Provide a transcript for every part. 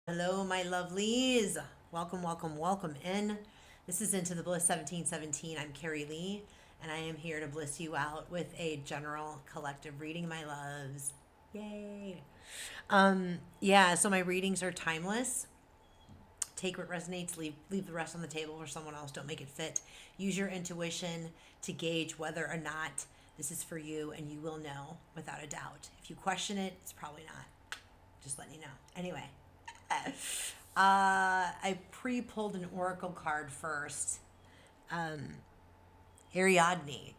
Hello, my lovelies. Welcome, welcome, welcome in. This is Into the Bliss 1717. I'm Carey Lee, and I am here to bliss you out with a general collective reading, my loves. Yay. Yeah, so my readings are timeless. Take what resonates, leave the rest on the table for someone else. Don't make it fit. Use your intuition to gauge whether or not this is for you, and you will know without a doubt. If you question it, it's probably not. Just letting you know. Anyway, I pre-pulled an oracle card first. Ariadne.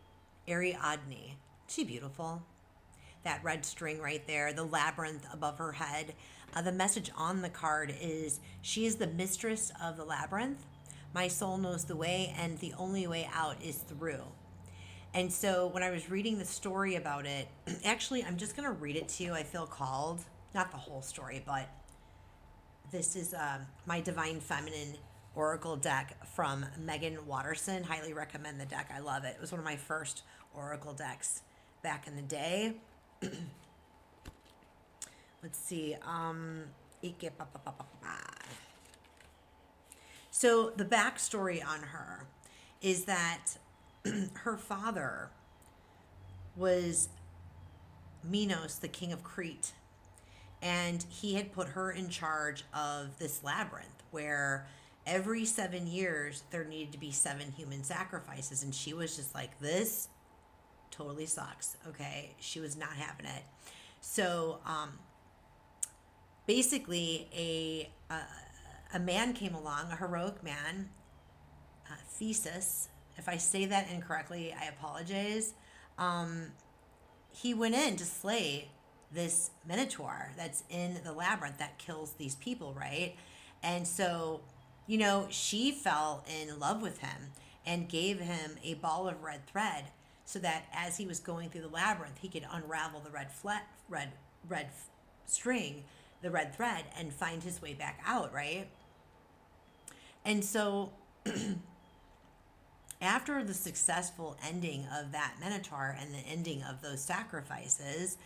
Ariadne. She beautiful. That red string right there, the labyrinth above her head. The message on the card is she is the mistress of the labyrinth. My soul knows the way, and the only way out is through. And so when I was reading the story about it, actually, I'm just going to read it to you. I feel called. Not the whole story, but this is my Divine Feminine Oracle deck from Megan Watterson. Highly recommend the deck. I love it. It was one of my first Oracle decks back in the day. Let's see. So the backstory on her is that her father was Minos, the king of Crete, and he had put her in charge of this labyrinth where every 7 years there needed to be 7 human sacrifices, and she was just like, this totally sucks. Okay, she was not having it. So basically a man came along, a heroic man, Thesis. If I say that incorrectly, I apologize. He went in to slay this minotaur that's in the labyrinth that kills these people, right? And so, she fell in love with him and gave him a ball of red thread so that as he was going through the labyrinth, he could unravel the red string, the red thread, and find his way back out, right? And so after the successful ending of that minotaur and the ending of those sacrifices,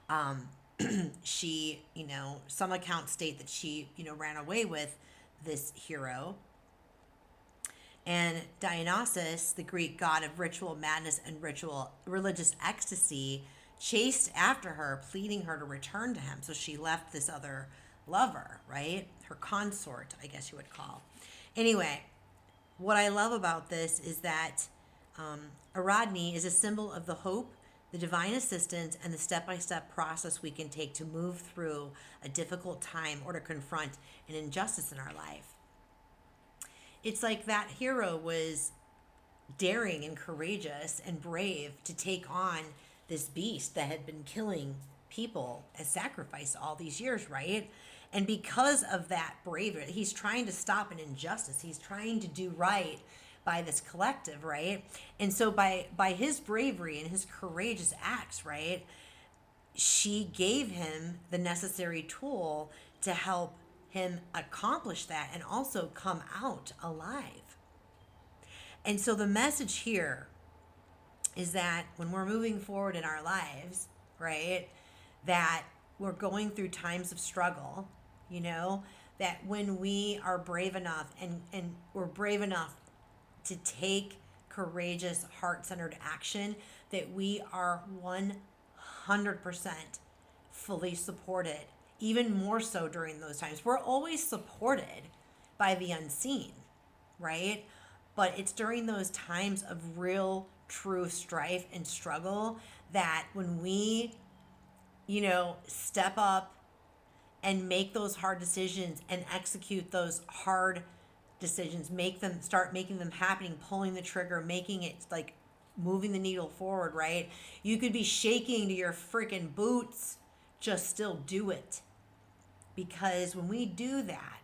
um, she, some accounts state that she, ran away with this hero. And Dionysus, the Greek god of ritual madness and religious ecstasy, chased after her, pleading her to return to him. So she left this other lover, right? Her consort, I guess you would call. Anyway, what I love about this is that Ariadne is a symbol of the hope, the divine assistance, and the step-by-step process we can take to move through a difficult time or to confront an injustice in our life. It's like that hero was daring and courageous and brave to take on this beast that had been killing people as sacrifice all these years, right? And because of that bravery, he's trying to stop an injustice. He's trying to do right by this collective, right? And so by his bravery and his courageous acts, right, she gave him the necessary tool to help him accomplish that and also come out alive. And so the message here is that when we're moving forward in our lives, right, that we're going through times of struggle, that when we are brave enough and we're brave enough to take courageous, heart-centered action, that we are 100% fully supported, even more so during those times. We're always supported by the unseen, right? But it's during those times of real, true strife and struggle that when we, step up and make those hard decisions and execute those hard decisions, start making them happening, pulling the trigger, making it like moving the needle forward, right? You could be shaking to your freaking boots, just still do it. Because when we do that,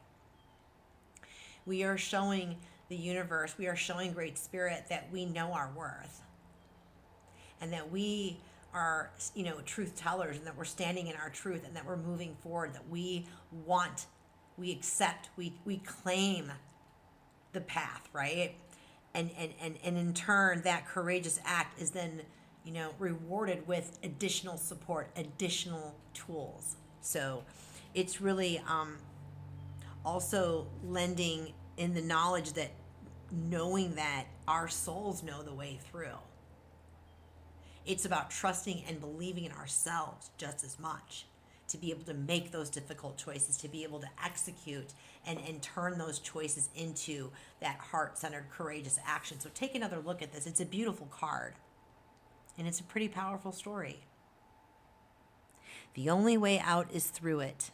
we are showing the universe, we are showing Great Spirit that we know our worth and that we are, truth tellers, and that we're standing in our truth, and that we're moving forward, that we accept, we claim the path, right? And in turn, that courageous act is then, rewarded with additional support, additional tools. So it's really also lending in the knowledge that knowing that our souls know the way through. It's about trusting and believing in ourselves just as much to be able to make those difficult choices, to be able to execute and turn those choices into that heart-centered, courageous action. So take another look at this. It's a beautiful card, and it's a pretty powerful story. The only way out is through it.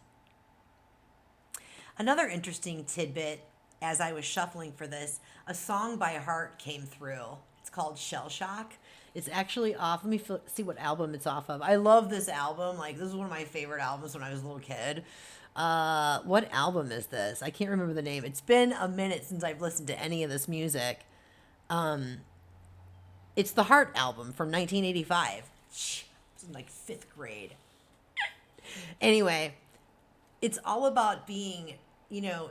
Another interesting tidbit, as I was shuffling for this, a song by heart came through. It's called Shell Shock. It's actually off. Let me see what album it's off of. I love this album. Like, this is one of my favorite albums when I was a little kid. What album is this? I can't remember the name. It's been a minute since I've listened to any of this music. It's the Heart album from 1985. I was in like 5th grade. Anyway, it's all about being,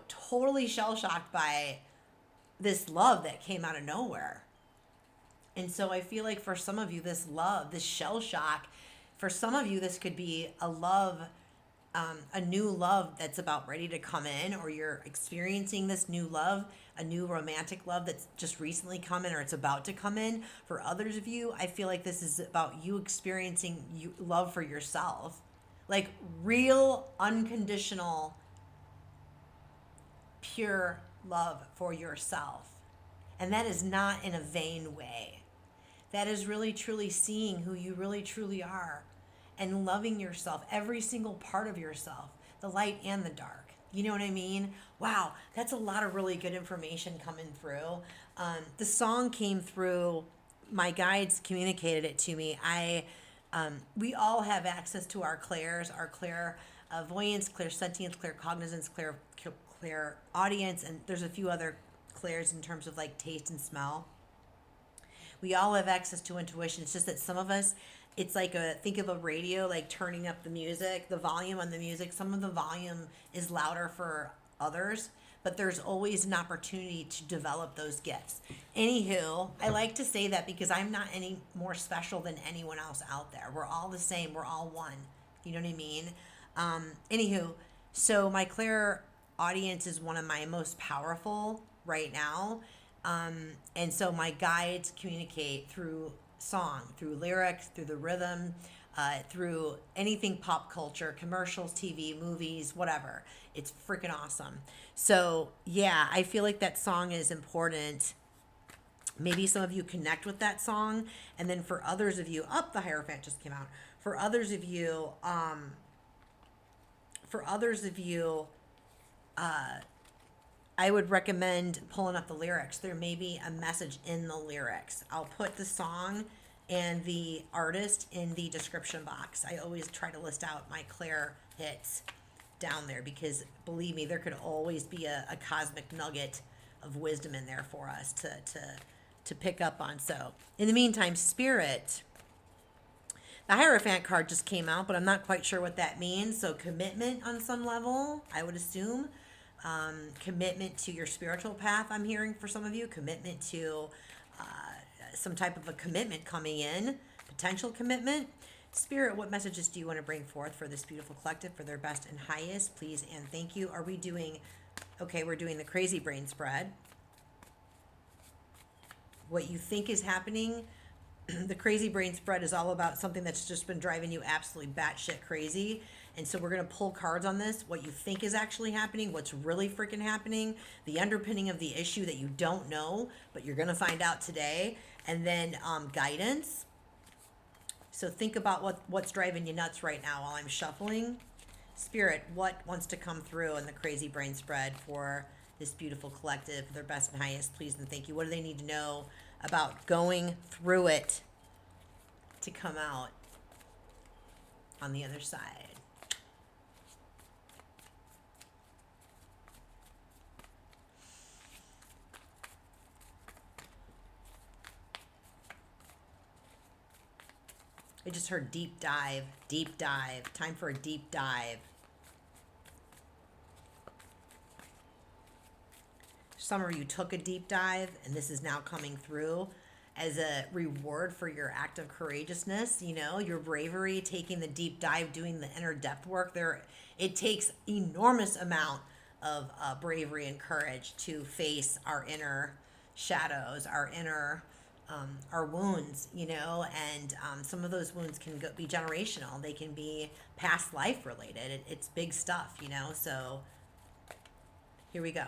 totally shell-shocked by this love that came out of nowhere. And so I feel like for some of you, this love, this shell shock, for some of you, this could be a love, a new love that's about ready to come in, or you're experiencing this new love, a new romantic love that's just recently come in, or it's about to come in. For others of you, I feel like this is about you experiencing love for yourself, like real, unconditional, pure love for yourself. And that is not in a vain way. That is really truly seeing who you really truly are and loving yourself, every single part of yourself, the light and the dark. You know what I mean? Wow, that's a lot of really good information coming through. The song came through. My guides communicated it to me. We all have access to our clairs, our clairvoyance, clairsentience, claircognizance, clairaudience, and there's a few other clairs in terms of like taste and smell. We all have access to intuition. It's just that some of us, it's like think of a radio, like turning up the music, the volume on the music. Some of the volume is louder for others, but there's always an opportunity to develop those gifts. Anywho, I like to say that because I'm not any more special than anyone else out there. We're all the same. We're all one. You know what I mean? Anywho, so my clairaudience is one of my most powerful right now. And so my guides communicate through song, through lyrics, through the rhythm, through anything pop culture, commercials, TV, movies, whatever. It's freaking awesome. So yeah, I feel like that song is important. Maybe some of you connect with that song. And then for others of you, the Hierophant just came out. For others of you, I would recommend pulling up the lyrics. There may be a message in the lyrics. I'll put the song and the artist in the description box. I always try to list out my Claire hits down there because, believe me, there could always be a cosmic nugget of wisdom in there for us to pick up on. So in the meantime, Spirit, the Hierophant card just came out, but I'm not quite sure what that means. So commitment on some level, I would assume. Commitment to your spiritual path, I'm hearing for some of you. Commitment to some type of a commitment coming in, potential commitment. Spirit, what messages do you want to bring forth for this beautiful collective for their best and highest? Please and thank you. Are we doing, we're doing the crazy brain spread. What you think is happening. The crazy brain spread is all about something that's just been driving you absolutely batshit crazy. And so we're going to pull cards on this, what you think is actually happening, what's really freaking happening, the underpinning of the issue that you don't know, but you're going to find out today. And then guidance. So think about what's driving you nuts right now while I'm shuffling. Spirit, what wants to come through in the crazy brain spread for this beautiful collective, their best and highest, please and thank you. What do they need to know about going through it to come out on the other side? I just heard deep dive, deep dive. Time for a deep dive. Some of you took a deep dive, and this is now coming through as a reward for your act of courageousness, your bravery, taking the deep dive, doing the inner depth work. It takes enormous amount of bravery and courage to face our inner shadows, our wounds, and some of those wounds can be generational. They can be past life related. It's big stuff, so here we go.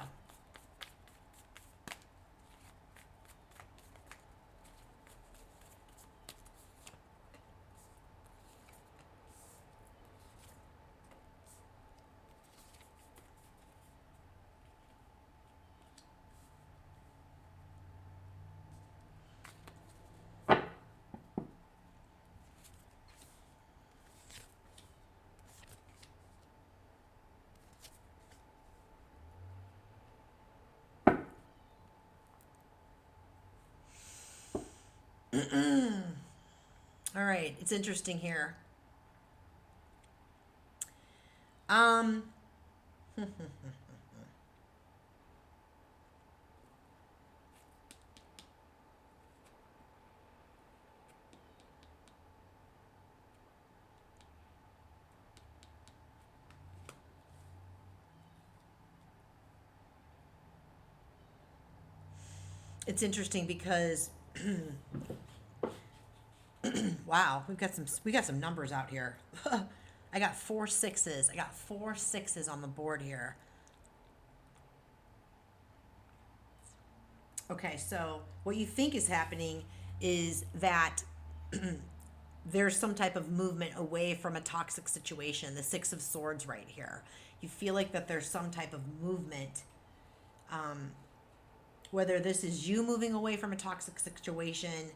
All right, it's interesting here. Um, it's interesting because wow, we got some numbers out here. I got 4 6s. I got 4 6s on the board here. Okay, so what you think is happening is that there's some type of movement away from a toxic situation. The 6 of Swords right here. You feel like that there's some type of movement, whether this is you moving away from a toxic situation.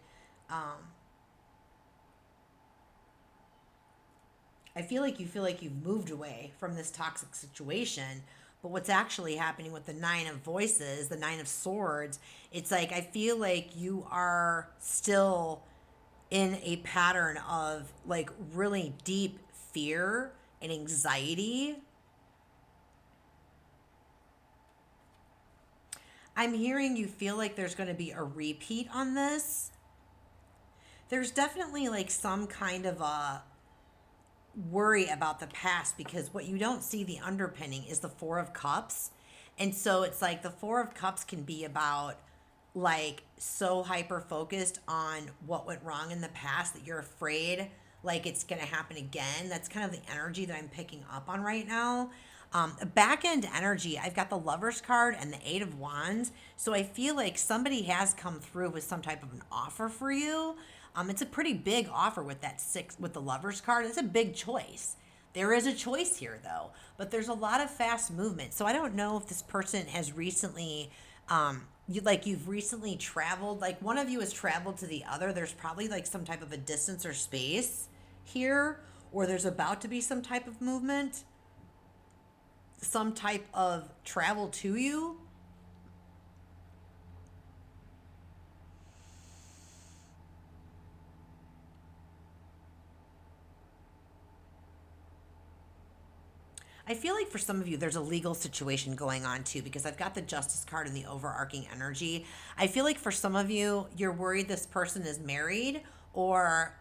I feel like you've moved away from this toxic situation. But what's actually happening with the 9 of Voices, the 9 of Swords, it's like I feel like you are still in a pattern of like really deep fear and anxiety. I'm hearing you feel like there's going to be a repeat on this. There's definitely like some kind of a worry about the past, because what you don't see, the underpinning, is the 4 of Cups. And so it's like the 4 of Cups can be about like so hyper focused on what went wrong in the past that you're afraid like it's going to happen again. That's kind of the energy that I'm picking up on right now. Back end energy, I've got the Lovers card and the 8 of Wands. So I feel like somebody has come through with some type of an offer for you. It's a pretty big offer with that 6 with the Lovers card. It's a big choice. There is a choice here though, but there's a lot of fast movement. So I don't know if this person has recently you've recently traveled, like one of you has traveled to the other. There's probably like some type of a distance or space here, or there's about to be some type of movement, some type of travel to you. I feel like for some of you, there's a legal situation going on too, because I've got the Justice card and the overarching energy. I feel like for some of you, you're worried this person is married, or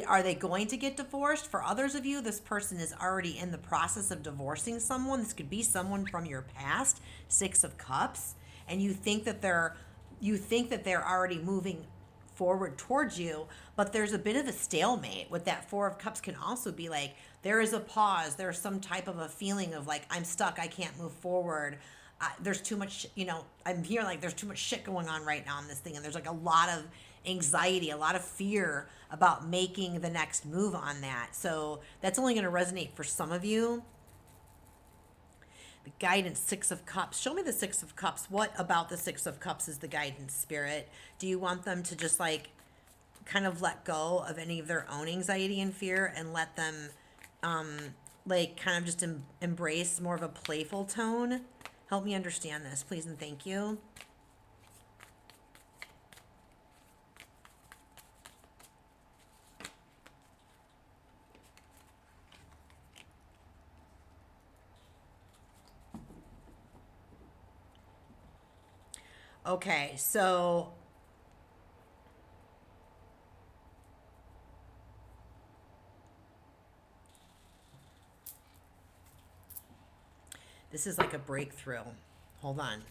are they going to get divorced? For others of you, this person is already in the process of divorcing someone. This could be someone from your past, 6 of Cups, and you think that they're already moving forward towards you, but there's a bit of a stalemate with that 4 of Cups. Can also be like there is a pause, there's some type of a feeling of like I'm stuck, I can't move forward. There's too much, I'm here like there's too much shit going on right now in this thing, and there's like a lot of anxiety, a lot of fear about making the next move on that. So that's only going to resonate for some of you. The guidance, 6 of Cups. Show me the 6 of Cups. What about the 6 of Cups is the guidance, Spirit? Do you want them to just like kind of let go of any of their own anxiety and fear and let them like kind of just embrace more of a playful tone? Help me understand this, please and thank you. Okay, so This is like a breakthrough. Hold on.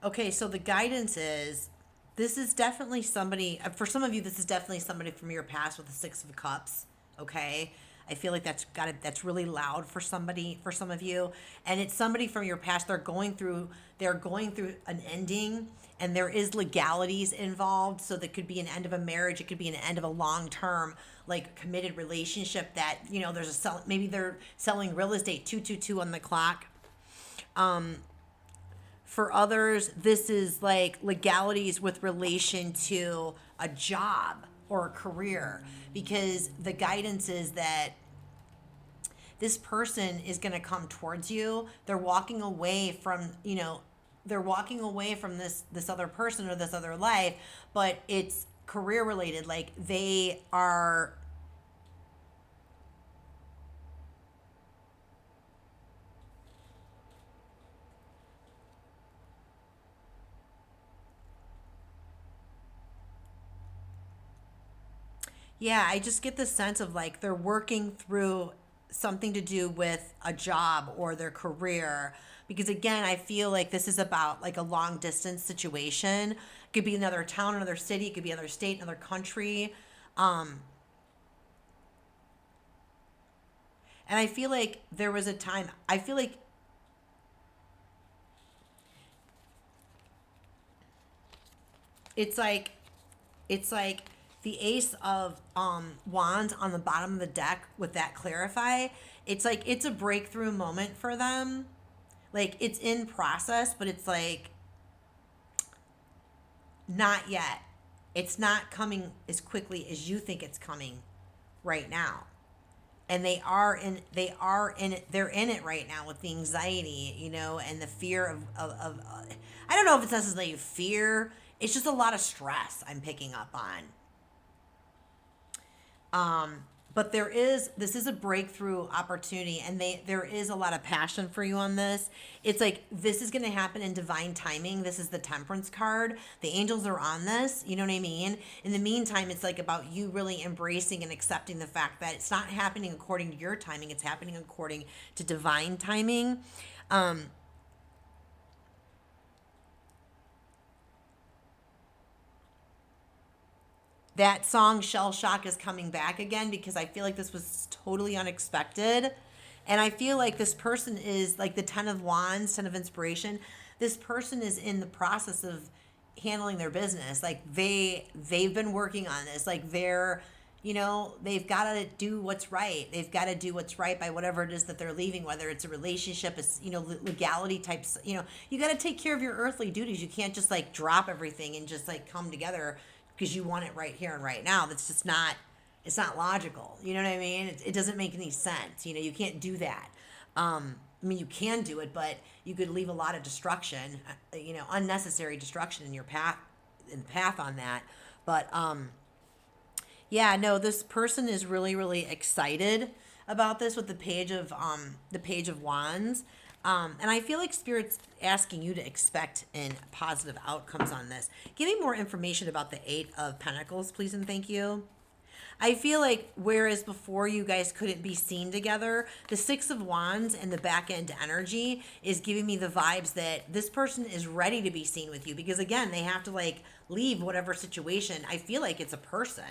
Okay, so the guidance is, this is definitely somebody, for some of you, this is definitely somebody from your past with the Six of Cups, okay? I feel like that's really loud for somebody, for some of you. And it's somebody from your past. They're going through an ending, and there is legalities involved. So that could be an end of a marriage. It could be an end of a long-term, like, committed relationship that, you know, maybe they're selling real estate, 222 on the clock. For others, this is like legalities with relation to a job or a career, because the guidance is that this person is going to come towards you. They're walking away from, this other person or this other life, but it's career related. Like, they are, yeah, I just get the sense of like they're working through something to do with a job or their career. Because again, I feel like this is about like a long distance situation. It could be another town, another city, it could be another state, another country. And I feel like there was a time, I feel like it's like the ace of wands on the bottom of the deck with that clarify. It's like it's a breakthrough moment for them. Like, it's in process, but it's like not yet. It's not coming as quickly as you think it's coming right now. And they're in it right now with the anxiety, and the fear of I don't know if it's necessarily fear. It's just a lot of stress I'm picking up on. But this is a breakthrough opportunity, and there is a lot of passion for you on this. It's like, this is going to happen in divine timing. This is the Temperance card. The angels are on this, you know what I mean? In the meantime, it's like about you really embracing and accepting the fact that it's not happening according to your timing. It's happening according to divine timing. That song Shell Shock is coming back again, because I feel like this was totally unexpected. And I feel like this person is like the 10 of Wands, 10 of Inspiration. This person is in the process of handling their business. Like, they've been working on this. Like, they've got to do what's right. They've got to do what's right by whatever it is that they're leaving, whether it's a relationship, it's, legality types, you got to take care of your earthly duties. You can't just like drop everything and just like come together because you want it right here and right now. That's just not, it's not logical. You know what I mean? It doesn't make any sense. You can't do that. I mean, you can do it, but you could leave a lot of destruction, unnecessary destruction in your path, on that. But, yeah, no, this person is really, really excited about this with the Page of Wands. And I feel like Spirit's asking you to expect positive outcomes on this. Give me more information about the Eight of Pentacles, please and thank you. I feel like, whereas before you guys couldn't be seen together, the Six of Wands and the back end energy is giving me the vibes that this person is ready to be seen with you. Because again, they have to like leave whatever situation. I feel like it's a person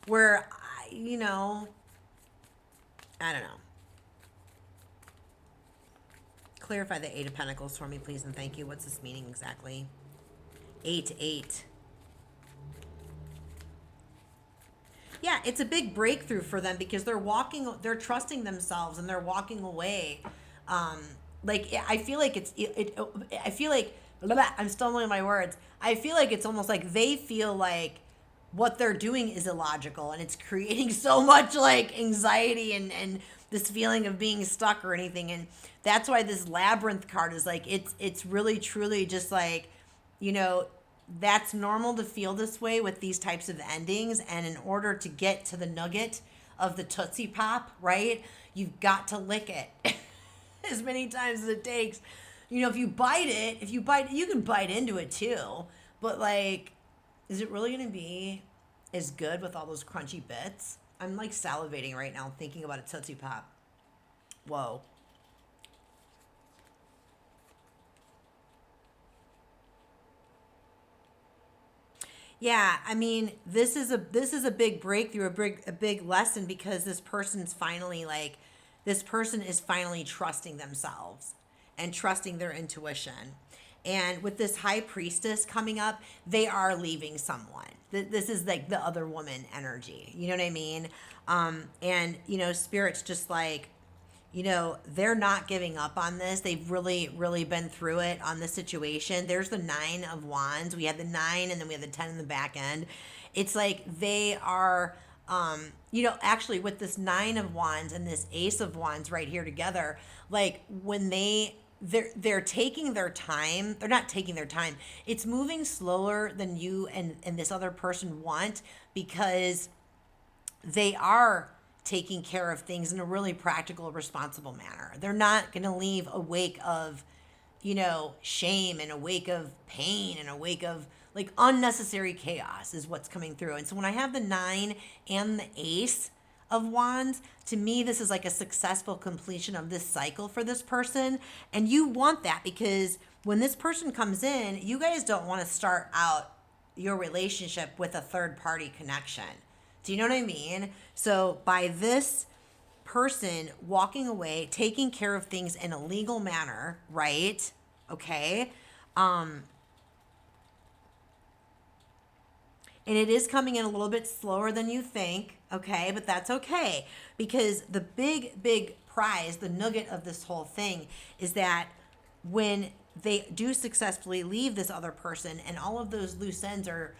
where, I don't know. Clarify the Eight of Pentacles for me, please, and thank you. What's this meaning exactly? 8. Yeah, it's a big breakthrough for them because they're trusting themselves and they're walking away. I feel like I feel like, I'm stumbling my words. I feel like it's almost like they feel like what they're doing is illogical, and it's creating so much like anxiety and this feeling of being stuck or anything. And that's why this Labyrinth card is like, it's really truly just like, that's normal to feel this way with these types of endings. And in order to get to the nugget of the Tootsie Pop, right, you've got to lick it as many times as it takes. if you bite it, you can bite into it too. But like, is it really going to be as good with all those crunchy bits? I'm like salivating right now thinking about a Tootsie Pop. Whoa. Yeah, I mean, this is a big breakthrough, a big lesson, because this person is finally trusting themselves and trusting their intuition. And with this high priestess coming up, they are leaving someone. This is like the other woman energy. You know what I mean? And spirit's just like, they're not giving up on this. They've really, really been through it on this situation. There's the 9 of Wands. We had the 9 and then we had the 10 in the back end. It's like they are, actually with this 9 of Wands and this Ace of Wands right here together, like when they're taking their time. They're not taking their time. It's moving slower than you and this other person want, because they are taking care of things in a really practical, responsible manner. They're not going to leave a wake of, shame and a wake of pain and a wake of like unnecessary chaos is what's coming through. And so when I have the 9 and the Ace of Wands, to me, this is like a successful completion of this cycle for this person. And you want that, because when this person comes in, you guys don't want to start out your relationship with a third party connection. Do you know what I mean? So by this person walking away, taking care of things in a legal manner, right? Okay. And it is coming in a little bit slower than you think, okay? But that's okay, because the big prize, the nugget of this whole thing is that when they do successfully leave this other person and all of those loose ends are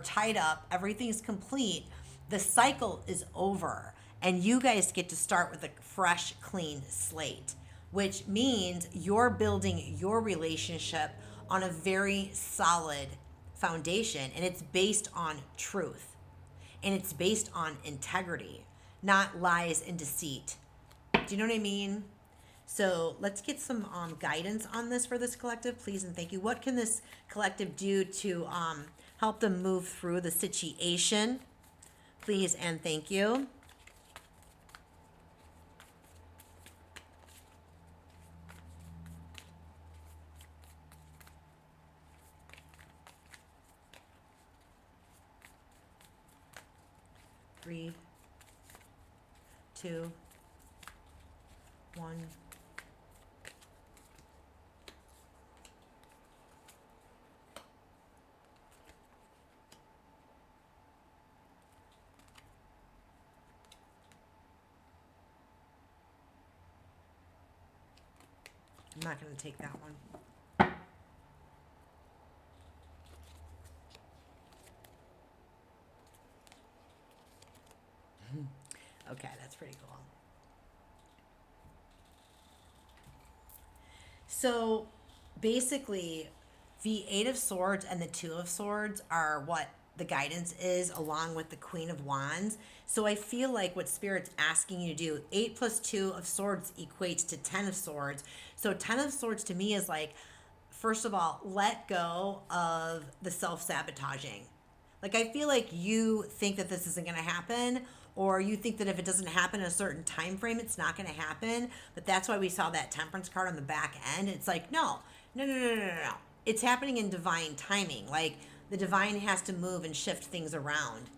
tied up, everything's complete, the cycle is over, and you guys get to start with a fresh, clean slate, which means you're building your relationship on a very solid foundation, and it's based on truth, and it's based on integrity, not lies and deceit. Do you know what I mean? So let's get some guidance on this for this collective, please and thank you. What can this collective do to help them move through the situation, please and thank you? Three, two, one. I'm not going to take that one. Okay, that's pretty cool. So basically, the 8 of Swords and the 2 of Swords are what the guidance is, along with the Queen of Wands. So I feel like what Spirit's asking you to do, 8 plus 2 of Swords equates to 10 of Swords. So 10 of Swords to me is like, first of all, let go of the self-sabotaging. Like, I feel like you think that this isn't going to happen, or you think that if it doesn't happen in a certain time frame, it's not going to happen. But that's why we saw that Temperance card on the back end. It's like, no. It's happening in divine timing. Like, the divine has to move and shift things around,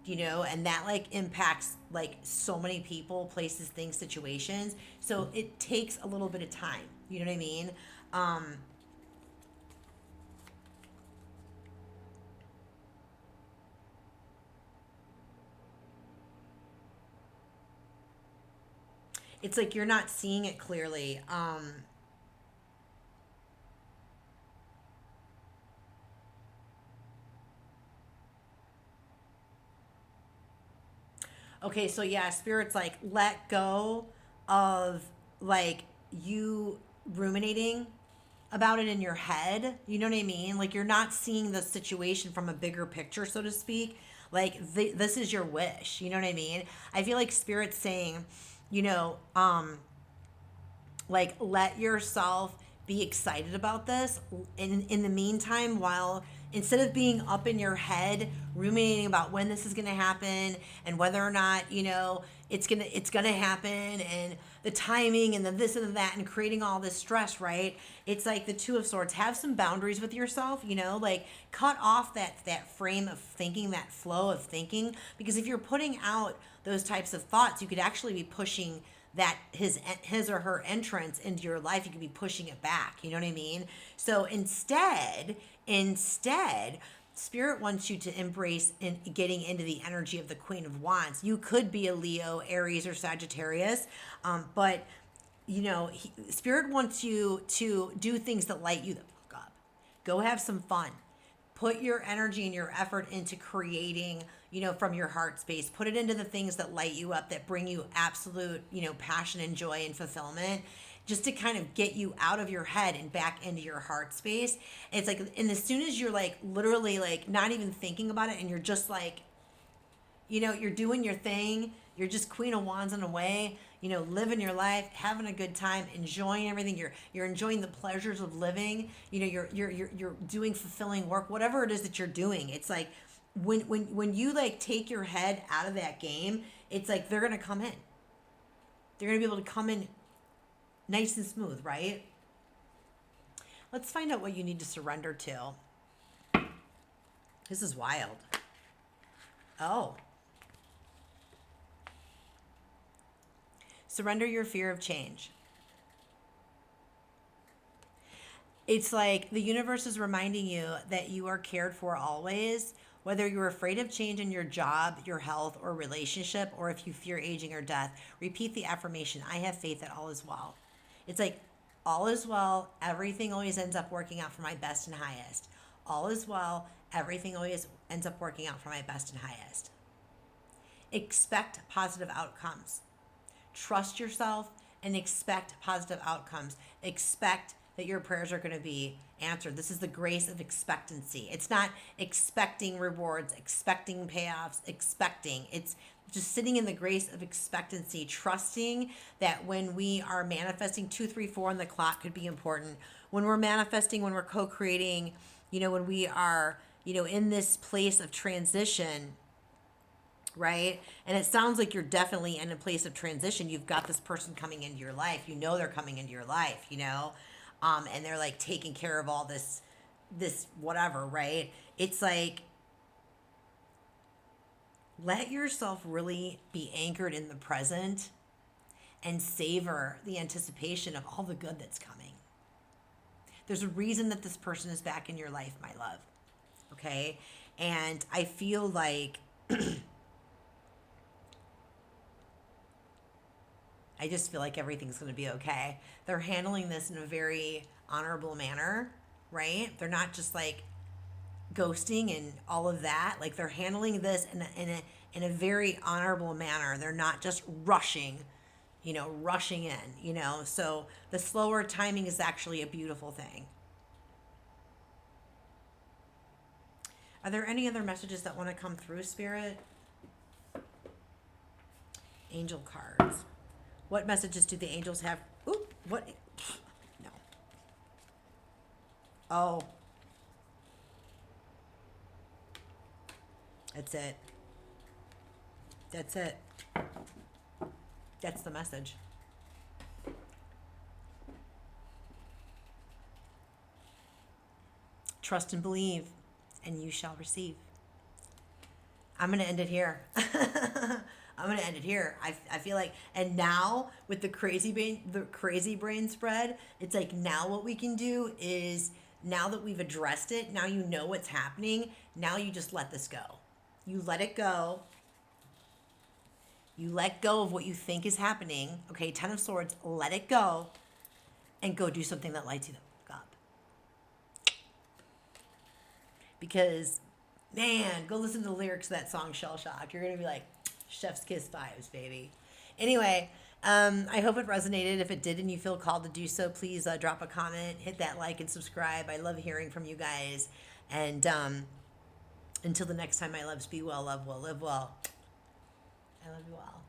and that like impacts like so many people, places, things, situations. So it takes a little bit of time. You know what I mean? It's like you're not seeing it clearly. Okay, so yeah, Spirit's like, let go of like you ruminating about it in your head. You know what I mean? Like, you're not seeing the situation from a bigger picture, so to speak. Like, this is your wish. You know what I mean? I feel like Spirit's saying, like, let yourself be excited about this in the meantime, while instead of being up in your head ruminating about when this is going to happen and whether or not it's going to happen, and the timing and the this and the that, and creating all this stress, right? It's like the Two of Swords. Have some boundaries with yourself, like cut off that frame of thinking, that flow of thinking, because if you're putting out those types of thoughts, you could actually be pushing that his or her entrance into your life. You could be pushing it back. You know what I mean? So instead, Spirit wants you to embrace in getting into the energy of the Queen of Wands. You could be a Leo, Aries, or Sagittarius, but Spirit wants you to do things that light you the fuck up. Go have some fun. Put your energy and your effort into creating, from your heart space. Put it into the things that light you up, that bring you absolute, passion and joy and fulfillment, just to kind of get you out of your head and back into your heart space. And it's like, and as soon as you're like literally like not even thinking about it, and you're just like, you're doing your thing, you're just Queen of Wands in a way, living your life, having a good time, enjoying everything. You're enjoying the pleasures of living. You're doing fulfilling work, whatever it is that you're doing. It's like when you like take your head out of that game, it's like they're gonna come in. They're gonna be able to come in nice and smooth, right? Let's find out what you need to surrender to. This is wild. Oh. Surrender your fear of change. It's like the universe is reminding you that you are cared for always, whether you're afraid of change in your job, your health, or relationship, or if you fear aging or death. Repeat the affirmation, I have faith that all is well. It's like, all is well, everything always ends up working out for my best and highest. All is well, everything always ends up working out for my best and highest. Expect positive outcomes. Trust yourself and expect positive outcomes. Expect that your prayers are going to be answered. This is the grace of expectancy. It's not expecting rewards, expecting payoffs, expecting. It's just sitting in the grace of expectancy, trusting that when we are manifesting, 2, 3, 4 on the clock could be important. When we're manifesting, when we're co-creating, when we are, in this place of transition, right? And it sounds like you're definitely in a place of transition. You've got this person coming into your life. They're coming into your life, and they're like taking care of all this whatever, right? It's like, let yourself really be anchored in the present and savor the anticipation of all the good that's coming. There's a reason that this person is back in your life, my love. Okay? And I feel like I just feel like everything's going to be okay. They're handling this in a very honorable manner, right? They're not just like ghosting and all of that. Like, they're handling this in a very honorable manner. They're not just rushing in, So the slower timing is actually a beautiful thing. Are there any other messages that want to come through, Spirit? Angel cards. What messages do the angels have? Ooh, what? No. Oh. That's it. That's it. That's the message. Trust and believe, and you shall receive. I'm going to end it here. I'm going to end it here. I feel like, and now with the crazy brain spread, it's like, now what we can do is, now that we've addressed it, now you know what's happening. Now you just let this go. You let it go. You let go of what you think is happening. Okay, 10 of Swords, let it go and go do something that lights you up. Because, man, go listen to the lyrics of that song, Shell Shock. You're going to be like, chef's kiss vibes, baby. Anyway, I hope it resonated. If it did and you feel called to do so, please drop a comment, hit that like and subscribe. I love hearing from you guys. And until the next time, my loves, be well, love well, live well. I love you all.